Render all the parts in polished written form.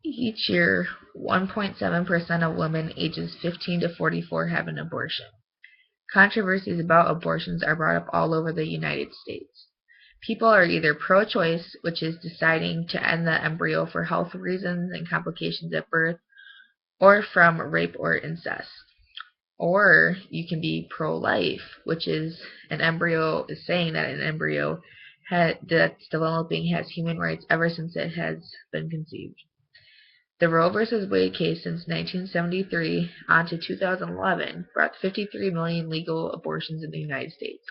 Each year, 1.7% of women ages 15 to 44 have an abortion. Controversies about abortions are brought up all over the United States. People are either pro-choice, which is deciding to end the embryo for health reasons and complications at birth, or from rape or incest. Or you can be pro-life, which is saying that an embryo that's developing has human rights ever since it has been conceived. The Roe v. Wade case since 1973 on to 2011 brought 53 million legal abortions in the United States.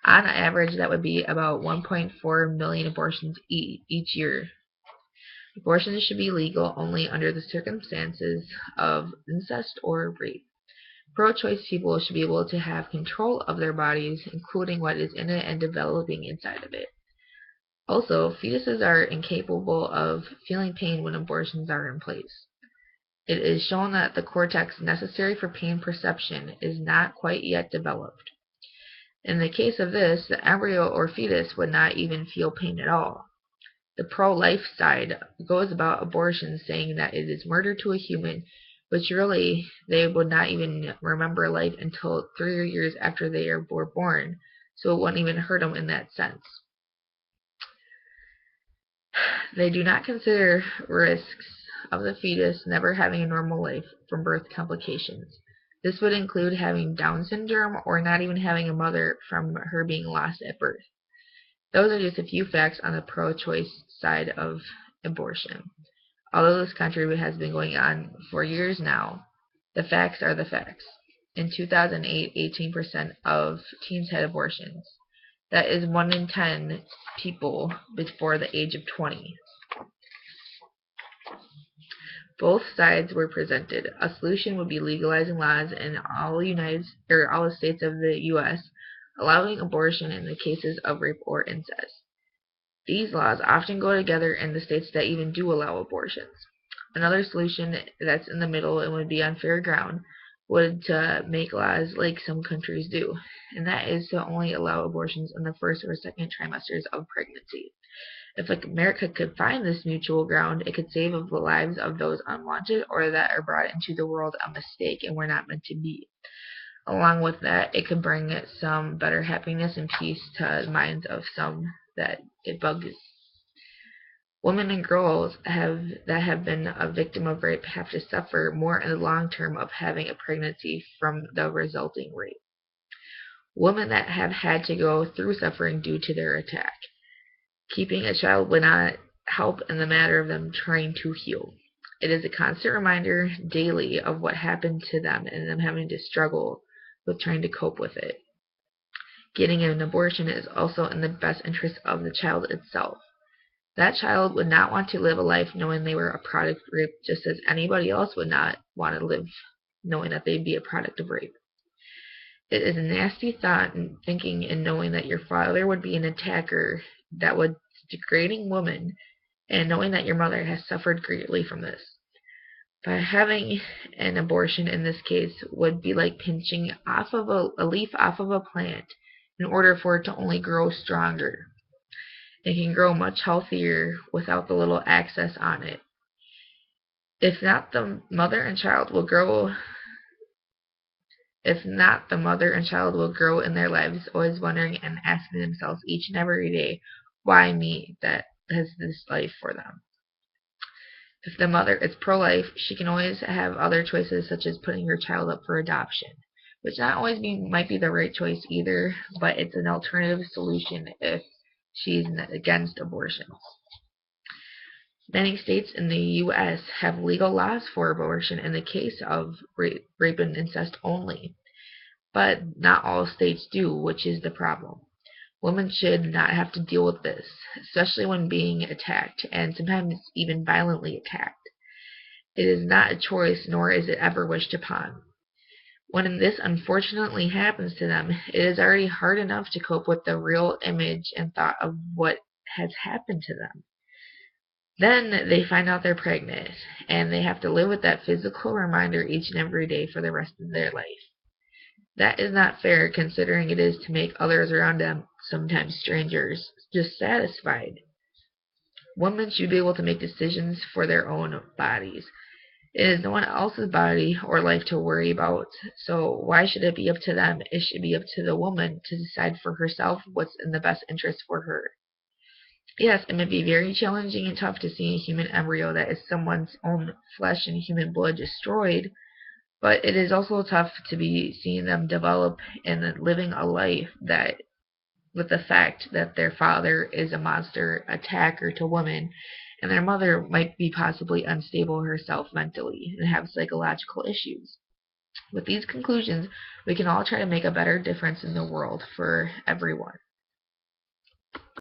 On average, that would be about 1.4 million abortions each year. Abortions should be legal only under the circumstances of incest or rape. Pro-choice people should be able to have control of their bodies, including what is in it and developing inside of it. Also, fetuses are incapable of feeling pain when abortions are in place. It is shown that the cortex necessary for pain perception is not quite yet developed. In the case of this, the embryo or fetus would not even feel pain at all. The pro-life side goes about abortion saying that it is murder to a human, which really they would not even remember life until 3 years after they were born, so it wouldn't even hurt them in that sense. They do not consider risks of the fetus never having a normal life from birth complications. This would include having Down syndrome or not even having a mother from her being lost at birth. Those are just a few facts on the pro-choice side of abortion. Although this country has been going on for years now, the facts are the facts. In 2008, 18% of teens had abortions. That is 1 in 10 people before the age of 20. Both sides were presented. A solution would be legalizing laws in all the states of the U.S., allowing abortion in the cases of rape or incest. These laws often go together in the states that even do allow abortions. Another solution that's in the middle and would be on fair ground would to make laws like some countries do, and that is to only allow abortions in the first or second trimesters of pregnancy. If America could find this mutual ground, it could save the lives of those unwanted or that are brought into the world a mistake and were not meant to be. Along with that, it could bring some better happiness and peace to the minds of some that it bugs. Women and girls that have been a victim of rape have to suffer more in the long term of having a pregnancy from the resulting rape. Women that have had to go through suffering due to their attack. Keeping a child would not help in the matter of them trying to heal. It is a constant reminder daily of what happened to them and them having to struggle with trying to cope with it. Getting an abortion is also in the best interest of the child itself. That child would not want to live a life knowing they were a product of rape, just as anybody else would not want to live knowing that they'd be a product of rape. It is a nasty thought and thinking and knowing that your father would be an attacker that was degrading women, and knowing that your mother has suffered greatly from this. By having an abortion in this case would be like pinching off of a leaf off of a plant in order for it to only grow stronger. It can grow much healthier without the little access on it. If not, the mother and child will grow in their lives always wondering and asking themselves each and every day, why me that has this life for them. If the mother is pro-life, she can always have other choices such as putting her child up for adoption, which not always might be the right choice either, but it's an alternative solution if she's against abortion. Many states in the U.S. have legal laws for abortion in the case of rape and incest only, but not all states do, which is the problem. Women should not have to deal with this, especially when being attacked, and sometimes even violently attacked. It is not a choice, nor is it ever wished upon. When this unfortunately happens to them, it is already hard enough to cope with the real image and thought of what has happened to them. Then they find out they're pregnant, and they have to live with that physical reminder each and every day for the rest of their life. That is not fair, considering it is to make others around them, sometimes strangers, just satisfied. Women should be able to make decisions for their own bodies. It is no one else's body or life to worry about, so why should it be up to them? It should be up to the woman to decide for herself what's in the best interest for her. Yes, it may be very challenging and tough to see a human embryo that is someone's own flesh and human blood destroyed, but it is also tough to be seeing them develop and living a life that with the fact that their father is a monster attacker to women, and their mother might be possibly unstable herself mentally and have psychological issues. With these conclusions, we can all try to make a better difference in the world for everyone.